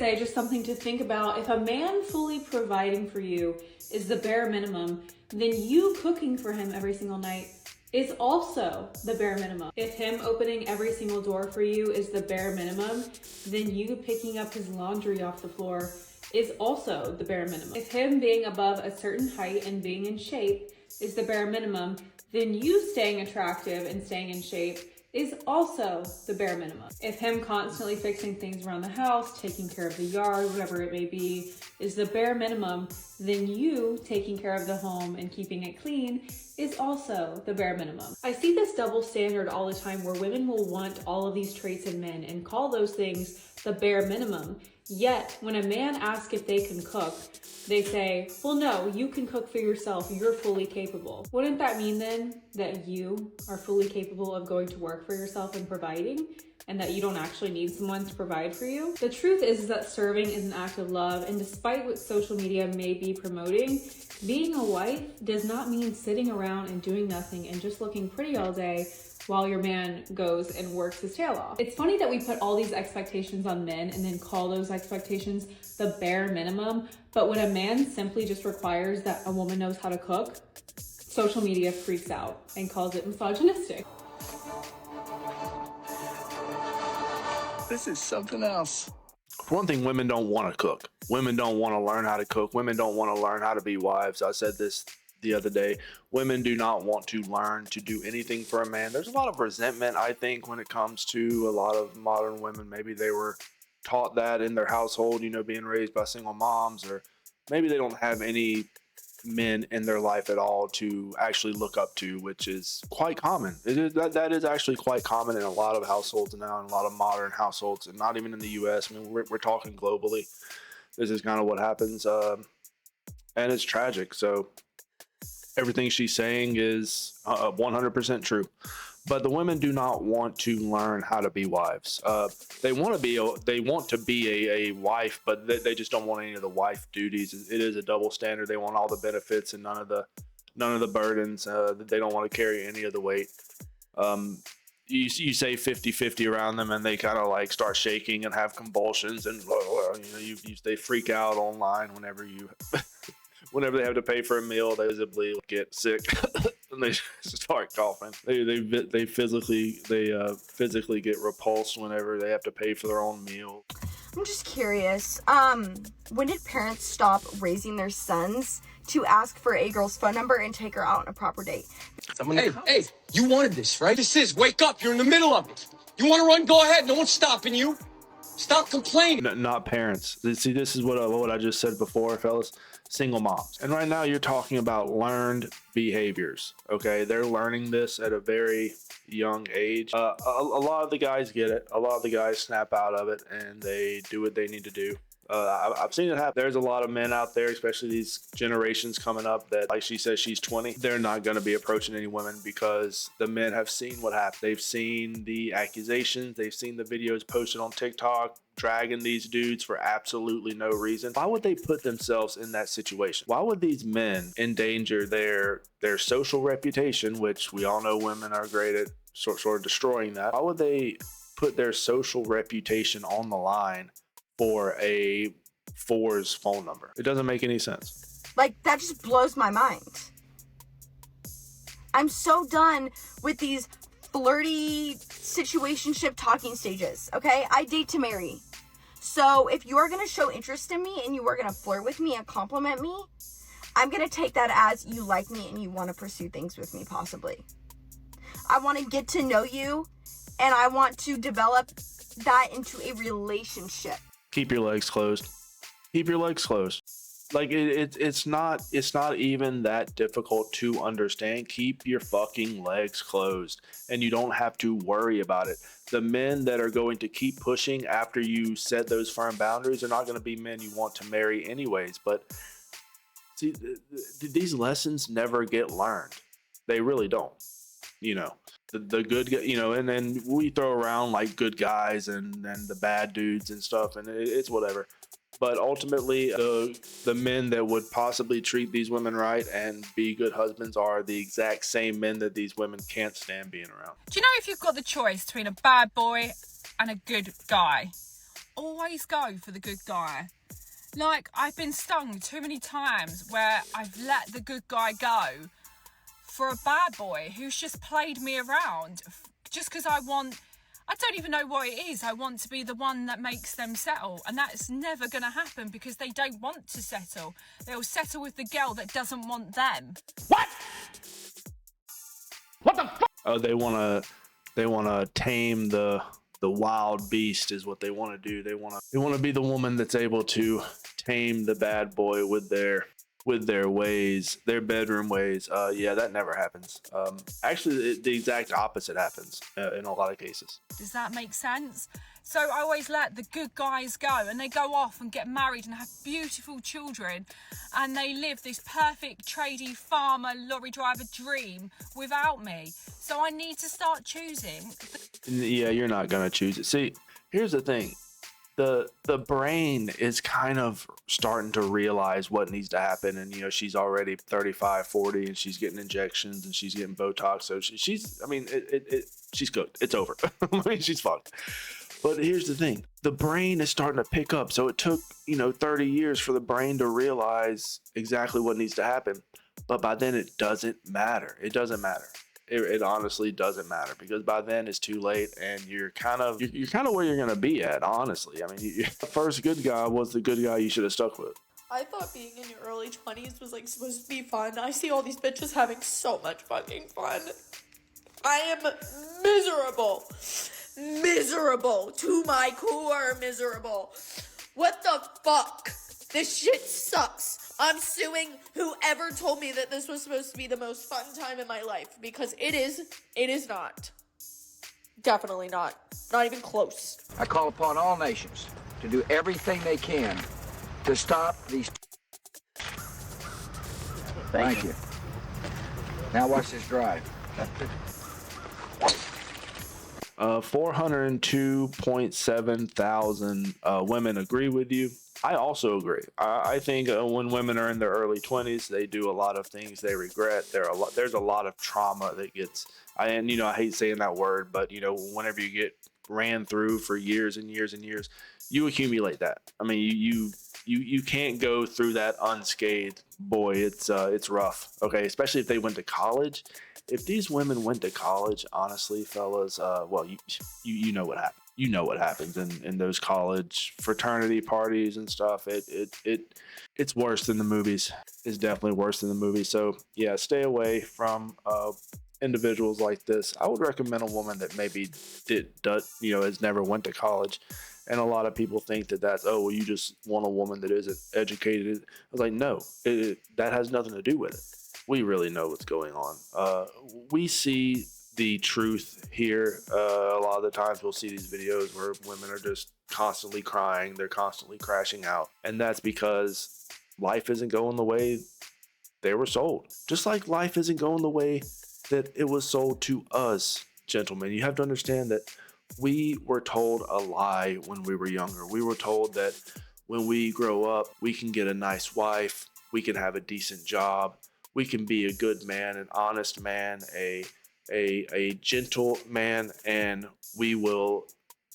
PSA, just something to think about. If a man fully providing for you is the bare minimum, then you cooking for him every single night is also the bare minimum. If him opening every single door for you is the bare minimum, then you picking up his laundry off the floor is also the bare minimum. If him being above a certain height and being in shape is the bare minimum, then you staying attractive and staying in shape is also the bare minimum. If him constantly fixing things around the house, taking care of the yard, whatever it may be, is the bare minimum, then you taking care of the home and keeping it clean is also the bare minimum. I see this double standard all the time where women will want all of these traits in men and call those things the bare minimum. Yet, when a man asks if they can cook, they say, well, no, you can cook for yourself. You're fully capable. Wouldn't that mean then that you are fully capable of going to work for yourself and providing, and that you don't actually need someone to provide for you? The truth is that serving is an act of love, and despite what social media may be promoting, being a wife does not mean sitting around and doing nothing and just looking pretty all day while your man goes and works his tail off. It's funny that we put all these expectations on men and then call those expectations the bare minimum, but when a man simply just requires that a woman knows how to cook, social media freaks out and calls it misogynistic. This is something else. For one thing, women don't want to cook. Women don't want to learn how to cook. Women don't want to learn how to be wives. I said this the other day. Women do not want to learn to do anything for a man. There's a lot of resentment, I think, when it comes to a lot of modern women. Maybe they were taught that in their household, you know, being raised by single moms, or maybe they don't have any men in their life at all to actually look up to, which is quite common. That is actually quite common in a lot of households now, in a lot of modern households, and not even in the US. I mean, we're talking globally. This is kind of what happens, and it's tragic. So everything she's saying is 100% true. But the women do not want to learn how to be wives. They want to be a wife, but they just don't want any of the wife duties. It is a double standard. They want all the benefits and none of the burdens. They don't want to carry any of the weight. You say 50-50 around them, and they kind of like start shaking and have convulsions, and they freak out online whenever whenever they have to pay for a meal. They visibly get sick and they start coughing. They physically get repulsed whenever they have to pay for their own meal. I'm just curious, when did parents stop raising their sons to ask for a girl's phone number and take her out on a proper date? Hey, you wanted this, right? This is, wake up, you're in the middle of it. You want to run, go ahead, no one's stopping you. Stop complaining. Not parents. See, this is what I just said before, fellas. Single moms. And right now you're talking about learned behaviors. Okay, they're learning this at a very young age. A lot of the guys get it. A lot of the guys snap out of it and they do what they need to do. I've seen it happen. There's a lot of men out there, especially these generations coming up, that, like she says, she's 20. They're not going to be approaching any women because the men have seen what happened. They've seen the accusations. They've seen the videos posted on TikTok dragging these dudes for absolutely no reason. Why would they put themselves in that situation? Why would these men endanger their social reputation, which we all know women are great at sort of destroying that? Why would they put their social reputation on the line for a four's phone number? It doesn't make any sense. Like, that just blows my mind. I'm so done with these flirty situationship talking stages, okay? I date to marry. So if you are going to show interest in me and you are going to flirt with me and compliment me, I'm going to take that as you like me and you want to pursue things with me, possibly. I want to get to know you and I want to develop that into a relationship. Keep your legs closed. Keep your legs closed. Like it's not even that difficult to understand. Keep your fucking legs closed and you don't have to worry about it. The men that are going to keep pushing after you set those firm boundaries are not going to be men you want to marry anyways. But see, these lessons never get learned. They really don't. You know, the good, you know, and then we throw around like good guys and the bad dudes and stuff, and it's whatever. But ultimately, the men that would possibly treat these women right and be good husbands are the exact same men that these women can't stand being around. Do you know, if you've got the choice between a bad boy and a good guy, always go for the good guy. Like, I've been stung too many times where I've let the good guy go for a bad boy who's just played me around just because I don't even know what it is. I want to be the one that makes them settle. And that's never going to happen because they don't want to settle. They'll settle with the girl that doesn't want them. What? What the fuck? Oh, they want to tame the wild beast is what they want to do. They want to be the woman that's able to tame the bad boy with their ways, their bedroom ways. Yeah, that never happens. Actually, the exact opposite happens in a lot of cases. Does that make sense? So I always let the good guys go, and they go off and get married and have beautiful children, and they live this perfect tradie farmer lorry driver dream without me. So I need to start choosing. Yeah, you're not gonna choose it. See, here's the thing. The brain is kind of starting to realize what needs to happen, and she's already 35, 40, and she's getting injections and she's getting Botox, so she's she's cooked. It's over. I mean, she's fucked. But here's the thing, the brain is starting to pick up. So it took 30 years for the brain to realize exactly what needs to happen, but by then it doesn't matter. It doesn't matter. It honestly doesn't matter, because by then it's too late, and you're kind of where you're gonna be at. Honestly, I mean, the first good guy was the good guy you should have stuck with. I thought being in your early 20s was like supposed to be fun. I see all these bitches having so much fucking fun. I am miserable to my core, miserable. What the fuck? This shit sucks. I'm suing whoever told me that this was supposed to be the most fun time in my life, because it is not. Definitely not. Not even close. I call upon all nations to do everything they can to stop these. Thank you. Now watch this drive. 402.7 thousand women agree with you. I also agree. I think when women are in their early 20s, they do a lot of things they regret. There's a lot of trauma that gets, I hate saying that word, but whenever you get ran through for years and years and years, you accumulate that. I mean, you can't go through that unscathed. Boy, it's rough. Okay, especially if they went to college. If these women went to college, honestly, fellas, well, you know what happened. You know what happens in those college fraternity parties and stuff. It's worse than the movies. It's definitely worse than the movies. So yeah, stay away from individuals like this. I would recommend a woman that maybe has never went to college. And a lot of people think that's, oh, well, you just want a woman that isn't educated. I was like, no, that has nothing to do with it. We really know what's going on. We see the truth here. A lot of the times we'll see these videos where women are just constantly crying. They're constantly crashing out. And that's because life isn't going the way they were sold. Just like life isn't going the way that it was sold to us, gentlemen. You have to understand that we were told a lie when we were younger. We were told that when we grow up, we can get a nice wife, we can have a decent job, we can be a good man, an honest man, a gentle man, and we will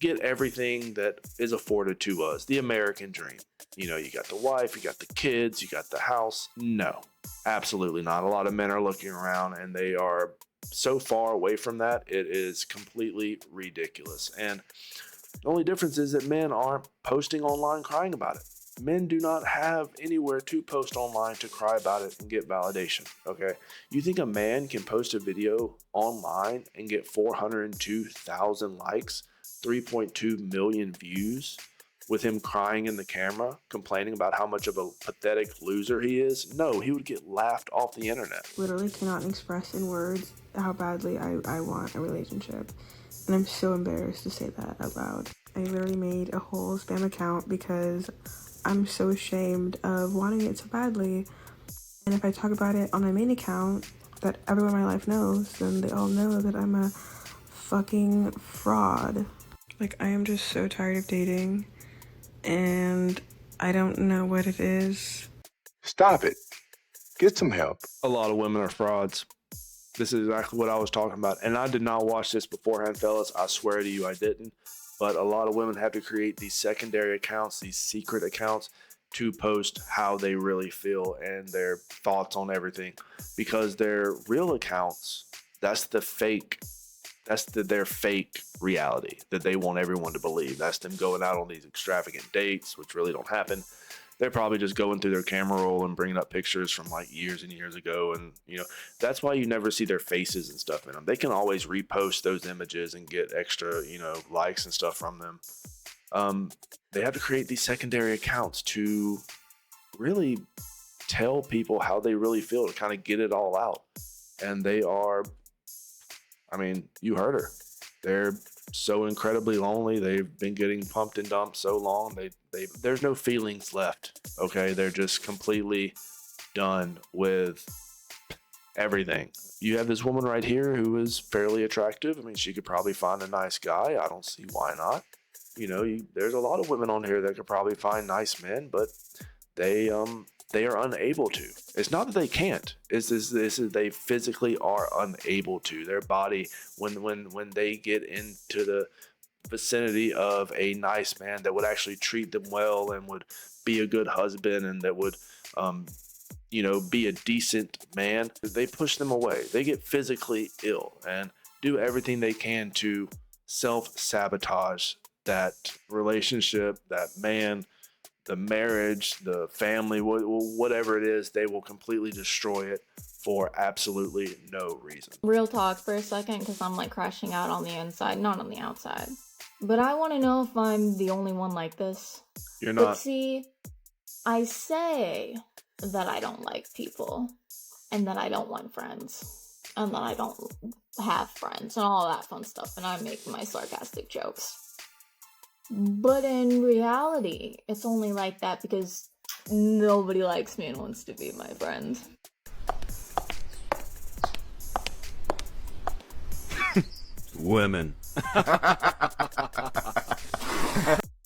get everything that is afforded to us. The American dream. You got the wife, you got the kids, you got the house. No, absolutely not. A lot of men are looking around and they are so far away from that. It is completely ridiculous. And the only difference is that men aren't posting online crying about it. Men do not have anywhere to post online to cry about it and get validation, okay? You think a man can post a video online and get 402,000 likes, 3.2 million views, with him crying in the camera, complaining about how much of a pathetic loser he is? No, he would get laughed off the internet. Literally cannot express in words how badly I want a relationship. And I'm so embarrassed to say that out loud. I literally made a whole spam account because I'm so ashamed of wanting it so badly. And if I talk about it on my main account that everyone in my life knows, then they all know that I'm a fucking fraud. Like, I am just so tired of dating, and I don't know what it is. Stop it. Get some help. A lot of women are frauds. This is exactly what I was talking about. And I did not watch this beforehand, fellas. I swear to you I didn't. but a lot of women have to create these secondary accounts, these secret accounts, to post how they really feel and their thoughts on everything, because their real accounts, that's the fake, their fake reality that they want everyone to believe. That's them going out on these extravagant dates, which really don't happen. They're probably just going through their camera roll and bringing up pictures from like years and years ago. And, that's why you never see their faces and stuff in them. They can always repost those images and get extra, likes and stuff from them. They have to create these secondary accounts to really tell people how they really feel, to kind of get it all out. And they are, you heard her. They're so incredibly lonely. They've been getting pumped and dumped so long. There's no feelings left. Okay. They're just completely done with everything. You have this woman right here who is fairly attractive. She could probably find a nice guy. I don't see why not. There's a lot of women on here that could probably find nice men, but they are unable to. It's not that they can't. This is they physically are unable to. Their body, when they get into the vicinity of a nice man that would actually treat them well and would be a good husband and that would be a decent man, they push them away. They get physically ill and do everything they can to self-sabotage that relationship, that man, the marriage, the family, whatever it is. They will completely destroy it for absolutely no reason. Real talk for a second, because I'm like crashing out on the inside, not on the outside. But I want to know if I'm the only one like this. You're not. But see, I say that I don't like people, and that I don't want friends, and that I don't have friends, and all that fun stuff, and I make my sarcastic jokes. But in reality, it's only like that because nobody likes me and wants to be my friend. Women.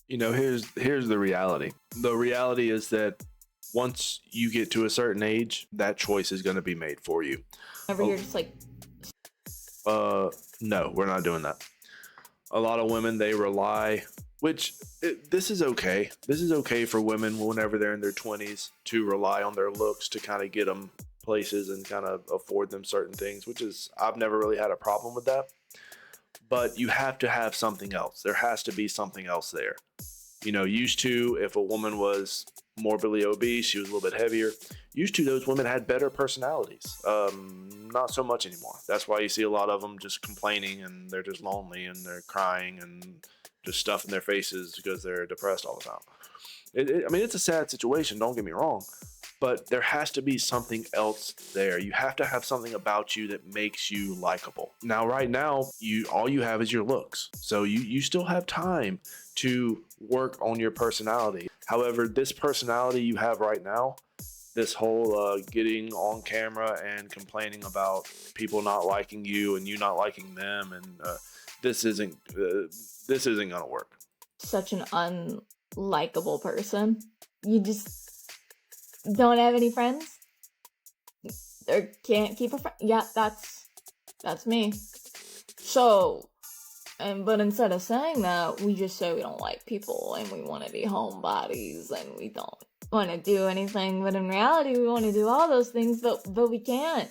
Here's the reality. The reality is that once you get to a certain age, that choice is going to be made for you. Whenever you're just like... No, we're not doing that. A lot of women, they rely... This is okay. This is okay for women whenever they're in their 20s to rely on their looks to kind of get them places and kind of afford them certain things, I've never really had a problem with that. But you have to have something else. There has to be something else there. Used to, if a woman was morbidly obese, she was a little bit heavier. Used to, those women had better personalities. Not so much anymore. That's why you see a lot of them just complaining and they're just lonely and they're crying and just stuffing their faces because they're depressed all the time. It's a sad situation, don't get me wrong, but there has to be something else there. You have to have something about you that makes you likable. Now, right now, all you have is your looks. So you still have time to work on your personality. However, this personality you have right now, this whole getting on camera and complaining about people not liking you and you not liking them, and this isn't gonna work. Such an unlikable person. You just don't have any friends? Or can't keep a friend? Yeah, that's me. So, but instead of saying that, we just say we don't like people and we want to be homebodies and we don't want to do anything. But in reality, we want to do all those things, but we can't.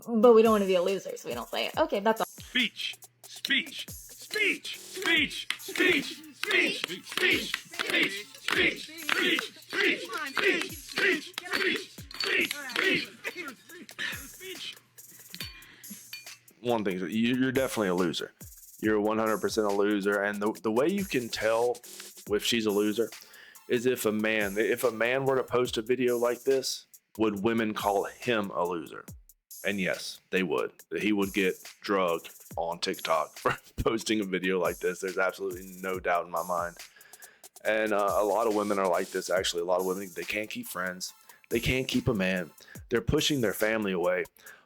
But we don't want to be a loser, so we don't say it. Okay, that's all. Speech. Speech. Speech. Speech. Speech. Speech. Speech. Speech. Speech. Speech. Speech. Speech. Speech. Speech. One thing, you're definitely a loser. You're 100% a loser, and the way you can tell if she's a loser is if a man were to post a video like this, would women call him a loser? And yes, they would. He would get drugged on TikTok for posting a video like this. There's absolutely no doubt in my mind. And a lot of women are like this, actually. A lot of women, they can't keep friends. They can't keep a man. They're pushing their family away.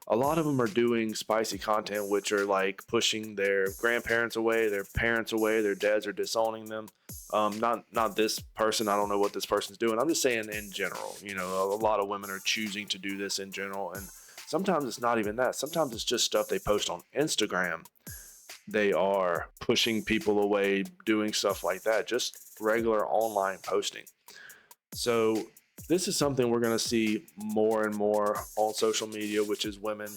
A lot of them are doing spicy content, which are like pushing their grandparents away, their parents away, their dads are disowning them. Not this person. I don't know what this person's doing. I'm just saying in general. A lot of women are choosing to do this in general. And sometimes it's not even that. Sometimes it's just stuff they post on Instagram they are pushing people away, doing stuff like that, just regular online posting. So this is something we're going to see more and more on social media, which is women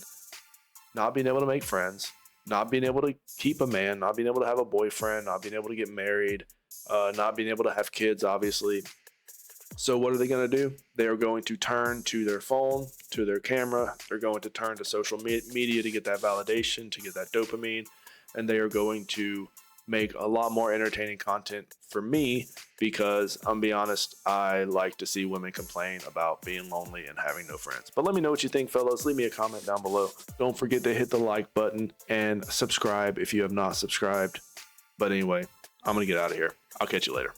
not being able to make friends, not being able to keep a man, not being able to have a boyfriend, not being able to get married, not being able to have kids, obviously. So what are they going to do? They are going to turn to their phone, to their camera. They're going to turn to social media to get that validation, to get that dopamine. And they are going to make a lot more entertaining content for me because, I'm be honest, I like to see women complain about being lonely and having no friends. But let me know what you think, fellas. Leave me a comment down below. Don't forget to hit the like button and subscribe if you have not subscribed. But anyway, I'm going to get out of here. I'll catch you later.